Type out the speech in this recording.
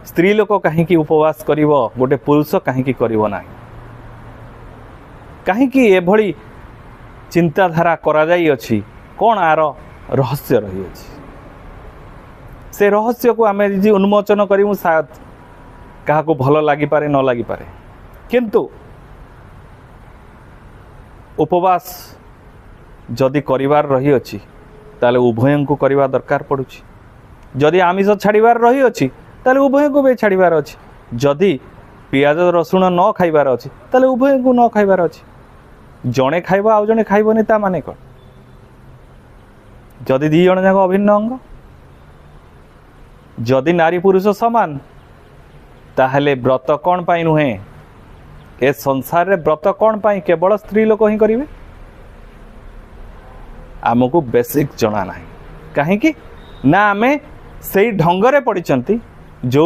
स्त्री लोक कहीं उपवास करिव गोटे पुरुष कहीं करिव ना कहीं एभली चिंताधारा करा जाई अछि कौन आर रहस्य रही अछि से रहस्य को आम जी उन्मोचन करूँ शायद क्या भल लगिपारे न लगिपारे किंतु उपवास जदि करिवार रही अछि ताले उभय को करवा दरकार पड़ुछि जदि आमिष छाड़बार रही अछि ताले उभय को भी छाड़बार अछि जदि पियाज रसुण न खाइबार अछि ताले उभय को न खाइबार अछि जड़े खाइब आउ जड़े खाइबनी ता माने कौन जदि दी जण जाक अभिन्न अंग जदि नारी पुरुष समान ताहले व्रत कौन पाई नुहे ए संसार रे व्रत कौन पाई केवल स्त्री लोक ही करिवे आमको बेसिक जना ना कहीं ना आमे से ढंगरे पड़िचंती जो